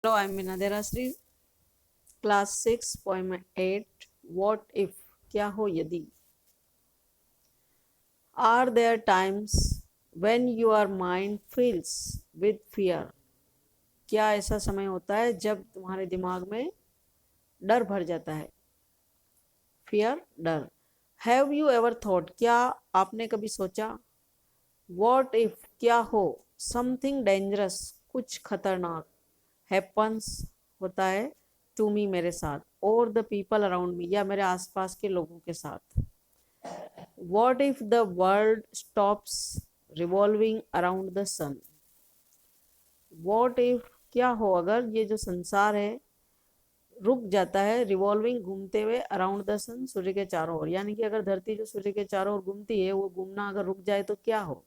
Hello, I'm Meena Derasri, class 6, poem 8. What if? क्या हो यदि? Are there times when your mind fills with fear? क्या ऐसा समय होता है जब तुम्हारे दिमाग में डर भर जाता है? फियर, डर. Have you ever thought? क्या आपने कभी सोचा? What if? क्या हो? Something dangerous, कुछ खतरनाक. Happens, होता है. To me, मेरे साथ. Or the people around me, या मेरे आसपास के लोगों के साथ. What if the world stops revolving around the sun? What if? क्या हो अगर ये जो संसार है रुक जाता है, रिवॉल्विंग, घूमते हुए, अराउंड द सन, सूर्य के चारों ओर. यानी कि अगर धरती जो सूर्य के चारों ओर घूमती है वो घूमना अगर रुक जाए तो क्या हो?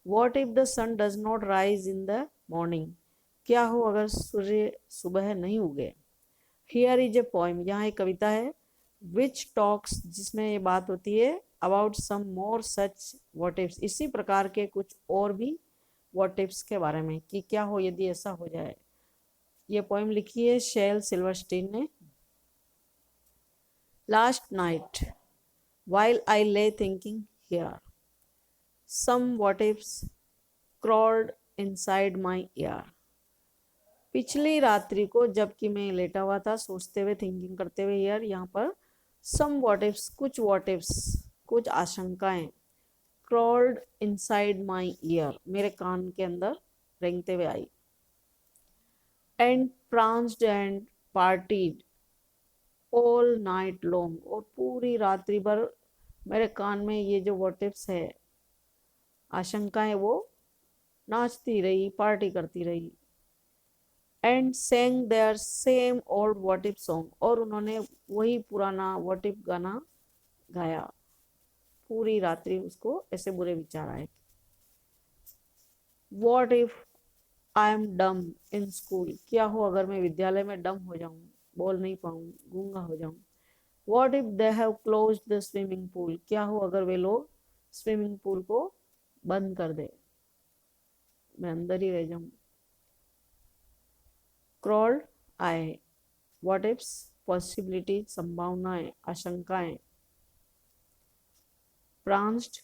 What if the sun does not rise in the morning? क्या हो अगर सूर्य सुबह नहीं उगे? Here is a poem, यहाँ एक कविता है. Which talks, जिसमें ये बात होती है about some more such what ifs, इसी प्रकार के कुछ और भी what ifs के बारे में कि क्या हो यदि ऐसा हो जाए. ये पोएम लिखी है शेल सिल्वरस्टीन ने. Last night, while I lay thinking here, some what ifs crawled inside my ear. पिछली रात्रि को जबकि मैं लेटा हुआ था सोचते हुए, थिंकिंग करते हुए, यार यहाँ पर सम व्हाट इफ्स, कुछ व्हाट इफ्स, कुछ आशंकाएं, क्रॉल्ड इनसाइड माय ईयर, मेरे कान के अंदर रेंगते हुए आई. And pranced and partied all night long, और पूरी रात्रि भर मेरे कान में ये जो व्हाट इफ्स है, आशंकाएं, वो नाचती रही, पार्टी करती रही. And sang their same old what if song, और उन्होंने वही पुराना व्हाट इफ गाना गाया. पूरी रात्रि उसको ऐसे बुरे विचार आए. What if I am dumb in school, क्या हो अगर मैं विद्यालय में डम हो जाऊं, बोल नहीं पाऊं, गूंगा हो जाऊं. What if they have closed the swimming pool, क्या हो अगर वे लोग स्विमिंग पूल को बंद कर दे, मैं अंदर ही रह जाऊं. क्रॉल्ड आए, व्हाट इफ्स, पॉसिबिलिटीज, संभावनाएं, आशंकाएं. प्रांस्ड,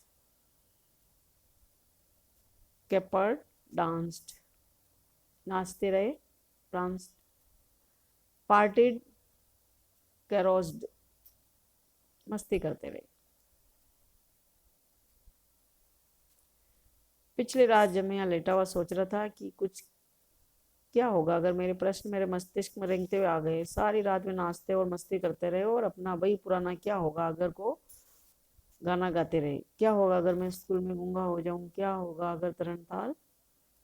कैपर्ड, डांस्ड, नाचते रहे. प्रांस्ड. पार्टीड, कैरोस्ड, मस्ती करते रहे. पिछली रात जब मैं यहाँ लेटा हुआ सोच रहा था कि कुछ क्या होगा अगर मेरे प्रश्न मेरे मस्तिष्क में रेंगते हुए आ गए, सारी रात में नाचते और मस्ती करते रहे और अपना वही पुराना क्या होगा अगर को गाना गाते रहे. क्या होगा अगर मैं स्कूल में गूंगा हो जाऊं, क्या होगा अगर तरणताल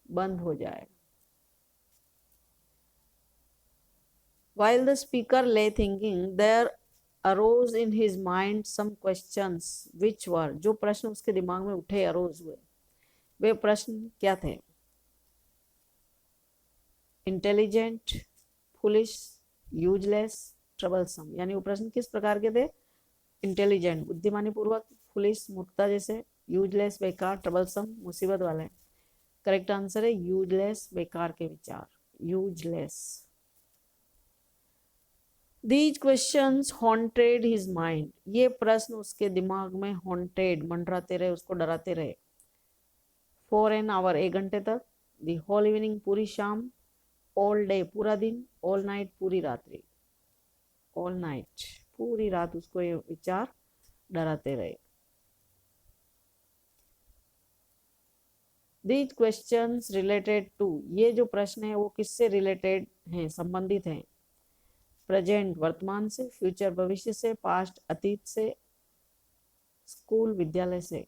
बंद हो जाए. While the speaker lay thinking, there arose in his mind some questions which were, जो प्रश्न उसके दिमाग में उठे, अरोज हुए, वे प्रश्न क्या थे? Intelligent, foolish, useless, troublesome. यानी वो प्रश्न किस प्रकार के थे? इंटेलिजेंट, बुद्धिमानी पूर्वक, फुलिश, मूर्खता जैसे, यूजलेस, बेकार, ट्रबलसम, मुसीबत वाले. करेक्ट आंसर है यूजलेस, बेकार के विचार, useless. These questions haunted his mind. ये प्रश्न उसके दिमाग में haunted, मंडराते रहे, उसको डराते रहे. For an hour, 1 घंटे तक. The whole evening, पूरी शाम. All day, पूरा दिन. All night, पूरी रात्रि. All night, पूरी रात उसको ये विचार डराते रहे. These questions related to, ये जो प्रश्न है वो किससे रिलेटेड हैं, संबंधित हैं? प्रेजेंट, वर्तमान से, फ्यूचर, भविष्य से, पास्ट, अतीत से, स्कूल, विद्यालय से.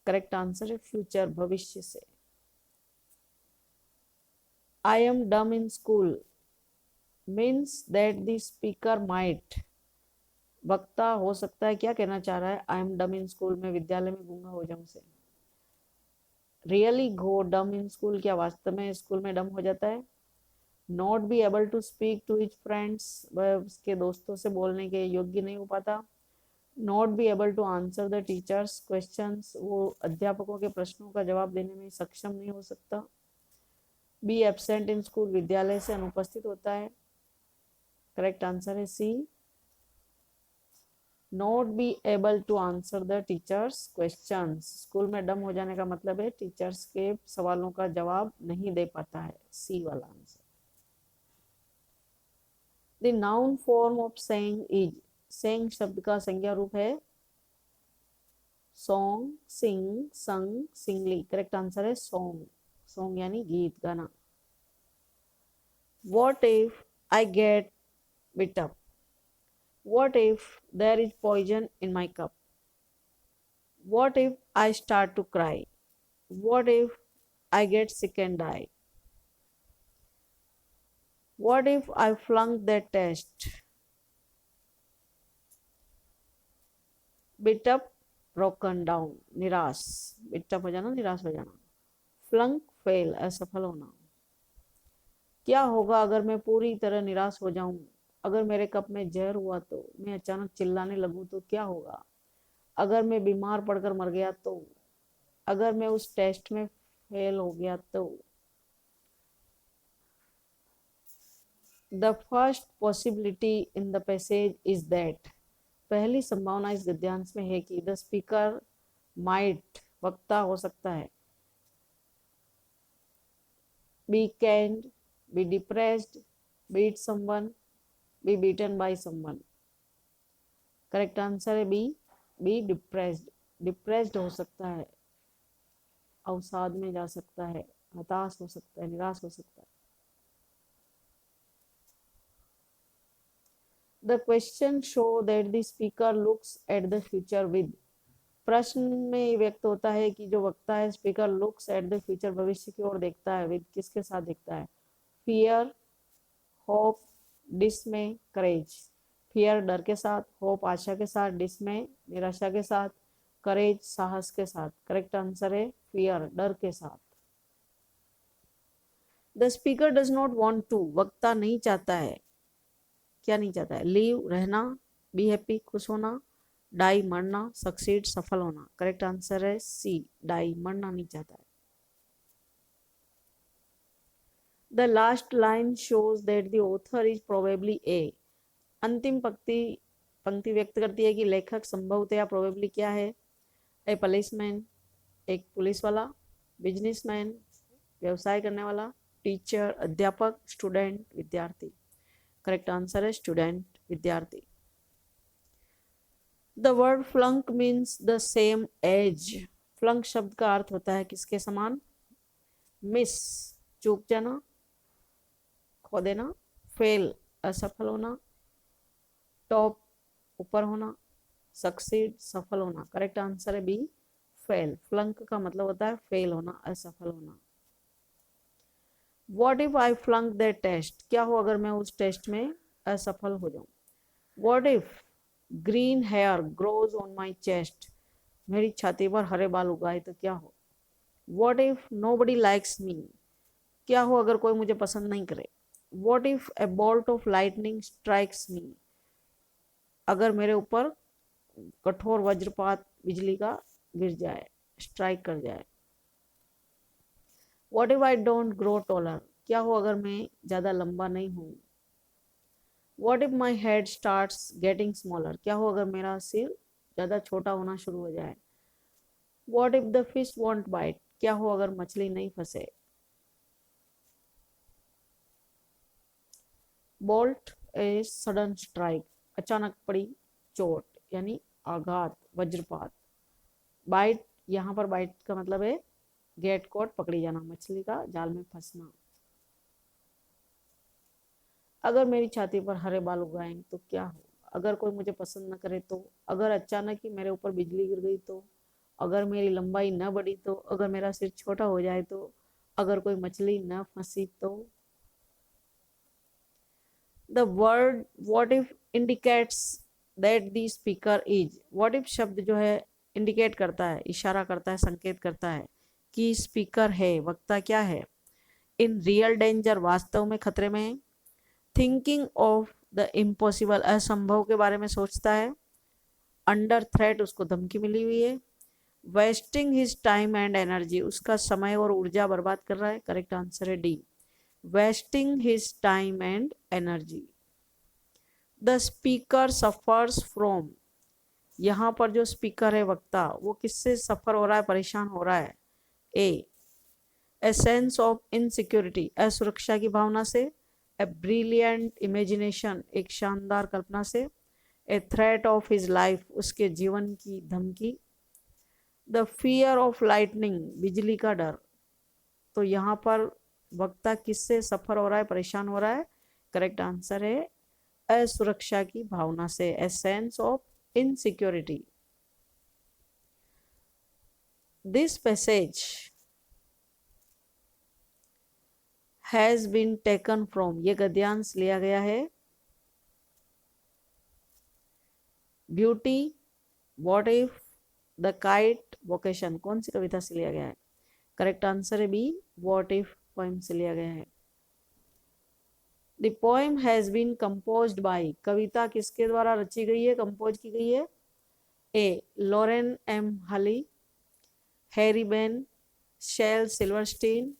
करेक्ट आंसर है फ्यूचर, भविष्य से. I am dumb in school means that the speaker might, वक्ता हो सकता है क्या कहना चाह रहा है? I am dumb in school, में विद्यालय में गूंगा हो जाऊं से. रियली गो डम इन स्कूल, क्या वास्तव में स्कूल में डम हो जाता है? Not be able to speak to his friends, वह उसके दोस्तों से बोलने के योग्य नहीं हो पाता. Not be able to answer the teachers questions, वो अध्यापकों के प्रश्नों का जवाब देने में सक्षम नहीं हो सकता. बी एब्सेंट इन स्कूल, विद्यालय से अनुपस्थित होता है। करेक्ट आंसर है C. Not be able to answer the teacher's question, school में डम हो जाने का मतलब है टीचर्स के सवालों का जवाब नहीं दे पाता है, सी वाला answer. The noun form of saying is, saying शब्द का संज्ञा रूप है सॉन्ग, सिंग, संग, सिंगली। करेक्ट आंसर है सॉन्ग, सॉन्ग यानी गीत गाना। What if I get bit up? What if there is poison in my cup? What if I start to cry? What if I get sick and die? What if I flunk that test? Bit up, broken down, निराश, bit up हो जाना, निराश हो जाना। Flunk, fail, असफल होना। क्या होगा अगर मैं पूरी तरह निराश हो जाऊं? अगर मेरे कप में जहर हुआ तो, मैं अचानक चिल्लाने लगूं तो क्या होगा? अगर मैं बीमार पड़कर मर गया तो, अगर मैं उस टेस्ट में फेल हो गया तो। The first possibility in the passage is that, पहली संभावना इस गद्यांश में है कि द स्पीकर माइट, वक्ता हो सकता है, be caned, be depressed, beat someone, be beaten by someone. Correct answer है बी डिप्रेस्ड, डिप्रेस्ड हो सकता है, अवसाद में जा सकता है, हताश हो सकता है, निराश हो सकता है। The question show that the speaker looks at the future with, प्रश्न में व्यक्त होता है कि जो वक्ता है speaker looks at the future, भविष्य की ओर देखता है, विद किसके साथ देखता है? फियर, होप, डिसमे, करेज। फियर डर के साथ, होप आशा के साथ, डिसमे निराशा के साथ, करेज साहस के साथ। करेक्ट आंसर है फियर, डर के साथ। The speaker does not want to, वक्ता नहीं चाहता है, क्या नहीं चाहता है? लीव, रहना, बी हैप्पी, खुश होना, डाई, मरना, सक्सीड, सफल होना। करेक्ट आंसर है सी, डाई, मरना नहीं चाहता है। The last line shows that the author is probably a, अंतिम पंक्ति व्यक्त करती है कि लेखक संभवतया प्रोबेबली क्या है? ए पुलिसमैन, एक पुलिस वाला, बिजनेसमैन, व्यवसाय करने वाला, टीचर, अध्यापक, स्टूडेंट, विद्यार्थी। करेक्ट आंसर है स्टूडेंट, विद्यार्थी। The word flunk means the same as, flunk शब्द का अर्थ होता है किसके समान? मिस, चूक जाना, खो देना, फेल, असफल होना, टॉप, ऊपर होना, सक्सीड, सफल होना। करेक्ट आंसर है बी, फेल। फ्लंक का मतलब होता है फेल होना, असफल होना। What if I flunk that test, क्या हो अगर मैं उस टेस्ट में असफल हो जाऊं? What if green hair grows on my chest, मेरी छाती पर हरे बाल उगाए तो क्या हो? What if nobody likes me, क्या हो अगर कोई मुझे पसंद नहीं करे? What if a bolt of lightning strikes me, अगर मेरे ऊपर कठोर वज्रपात बिजली का गिर जाए, स्ट्राइक कर जाए? What if I don't grow taller, क्या हो अगर मैं ज़्यादा लंबा नहीं हूँ? What if my head starts getting smaller, क्या हो अगर मेरा सिर ज़्यादा छोटा होना शुरू हो जाए? What if the fish won't bite, क्या हो अगर मछली नहीं फंसे? Bolt is sudden strike, अचानक पड़ी चोट यानी आघात, वज्रपात। बाइट, यहाँ पर बाइट का मतलब है गेट कोट, पकड़ी जाना, मछली का जाल में फंसना। अगर मेरी छाती पर हरे बाल उगाएंगे तो क्या हो? अगर कोई मुझे पसंद न करे तो, अगर अचानक ही मेरे ऊपर बिजली गिर गई तो, अगर मेरी लंबाई न बढ़ी तो, अगर मेरा सिर छोटा हो जाए तो, अगर कोई मछली न फंसी तो। The word what if indicates that the speaker is, what if शब्द जो है इंडिकेट करता है, इशारा करता है, संकेत करता है कि स्पीकर है, वक्ता क्या है? इन रियल डेंजर, वास्तव में खतरे में। थिंकिंग ऑफ द इम्पॉसिबल, असंभव के बारे में सोचता है। अंडर थ्रेट, उसको धमकी मिली हुई है। Wasting his time and energy, उसका समय और ऊर्जा बर्बाद कर रहा है। करेक्ट आंसर है D, wasting his time and energy. The speaker suffers from, यहाँ पर जो स्पीकर है वक्ता, वो किससे सफर हो रहा है, परेशान हो रहा है? ए सेंस ऑफ इनसिक्योरिटी, असुरक्षा की भावना से। ए ब्रिलियंट इमेजिनेशन, एक शानदार कल्पना से। A threat of his life, उसके जीवन की धमकी। द फियर ऑफ लाइटनिंग, बिजली का डर। तो यहाँ पर वक्ता किससे सफर हो रहा है, परेशान हो रहा है? करेक्ट आंसर है असुरक्षा की भावना से, a sense of insecurity. This passage has been taken from, ये गद्यांश लिया गया है। Beauty, what if, the kite, vocation, कौन सी कविता से लिया गया है? करेक्ट आंसर है बी, व्हाट इफ पोएम से लिया गया है। The poem has been composed by, कविता किसके द्वारा रची गई है, कंपोज की गई है? A Lauren M Hali, Harry Behn, Shel Silverstein,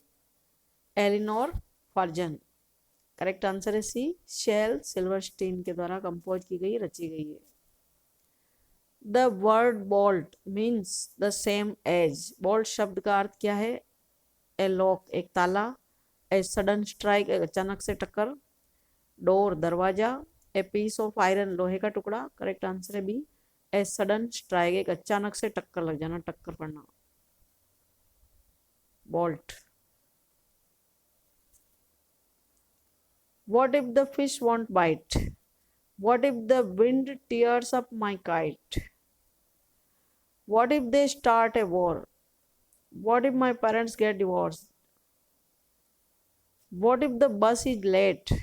Eleanor Farjeon. Correct answer है सी, शेल सिल्वरस्टीन के द्वारा कंपोज की गई, रची गई है। The word bolt means the same as, bolt शब्द का अर्थ क्या है? ए लॉक, एक ताला। ए सडन स्ट्राइक, एक अचानक से टक्कर। डोर, दरवाजा। ए पीस ऑफ आयरन, लोहे का टुकड़ा। करेक्ट आंसर है बी, ए सडन स्ट्राइक, एक अचानक से टक्कर लग जाना, टक्कर पड़ना। Bolt. What if the fish won't bite? What if the wind tears up my kite? What if they start a war? What if my parents get divorced? What if the bus is late?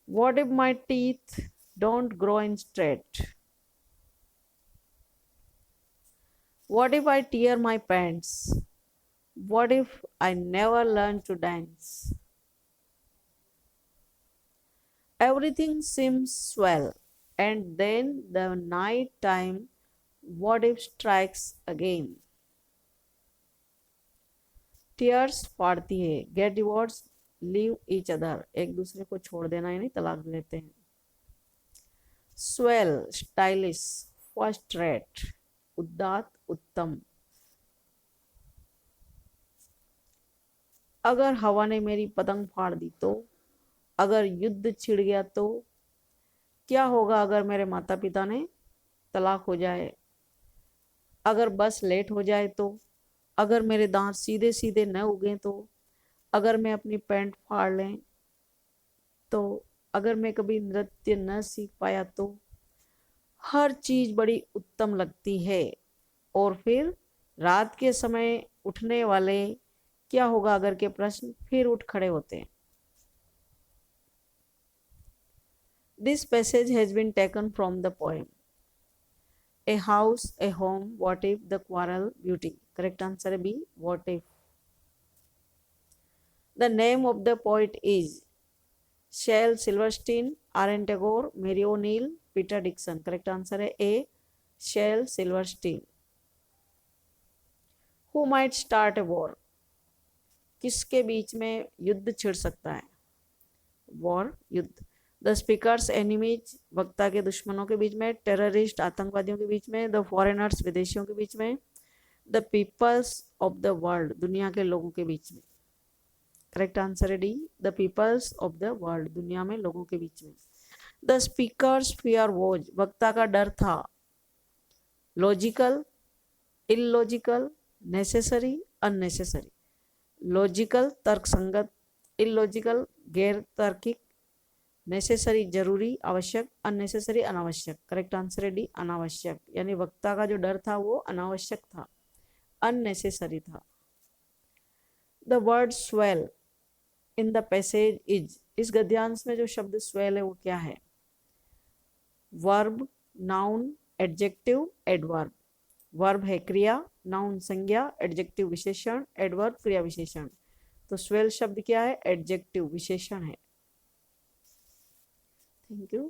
What if my teeth don't grow in straight? What if I tear my pants? What if I never learn to dance? Everything seems swell, and then the night time, what if strikes again? Tears फाड़ती है, get divorced, leave each other, एक दूसरे को छोड़ देना यानी तलाक लेते हैं। Swell, stylish, first rate, उदात्त, उत्तम। अगर हवा ने मेरी पतंग फाड़ दी तो, अगर युद्ध छिड़ गया तो, क्या होगा अगर मेरे माता पिता ने तलाक हो जाए, अगर बस लेट हो जाए तो, अगर मेरे दांत सीधे सीधे न उगे तो, अगर मैं अपनी पैंट फाड़ लें तो, अगर मैं कभी नृत्य न सीख पाया तो, हर चीज बड़ी उत्तम लगती है। और फिर रात के समय उठने वाले क्या होगा अगर के प्रश्न फिर उठ खड़े होते हैं। This passage has been taken from the poem A House, a Home, What If, The Quarrel, Beauty. Correct answer B, What If. The name of the poet is Shel Silverstein, R.N. Tagore, Mary O'Neill, Peter Dixon. Correct answer है A, Shel Silverstein. Who might start a war? किसके बीच में युद्ध छिड़ सकता है? War, युद्ध। The speakers enemies, वक्ता के दुश्मनों के बीच में। टेररिस्ट, आतंकवादियों के बीच में। द फॉरेनर्स, विदेशियों के बीच में। The peoples of the world, दुनिया के लोगों के बीच में। करेक्ट आंसर है D, the peoples of the world, दुनिया में लोगों के बीच में। द स्पीकर्स फियर वॉज, वक्ता का डर था। Logical, illogical, necessary, unnecessary. Logical, तर्कसंगत। इलॉजिकल, गैर तार्किक। नेसेसरी, जरूरी, आवश्यक। अननेसेसरी, अनावश्यक। करेक्ट आंसर है डी, अनावश्यक, यानी वक्ता का जो डर था वो अनावश्यक था, अननेसेसरी था। The word swell in the passage is, इस गद्यांश में जो शब्द स्वेल है वो क्या है? Verb, noun, adjective, adverb. Verb है क्रिया, नाउन संज्ञा, एडजेक्टिव विशेषण, एडवर्ब क्रिया विशेषण। तो स्वेल शब्द क्या है? एडजेक्टिव विशेषण है। Thank you.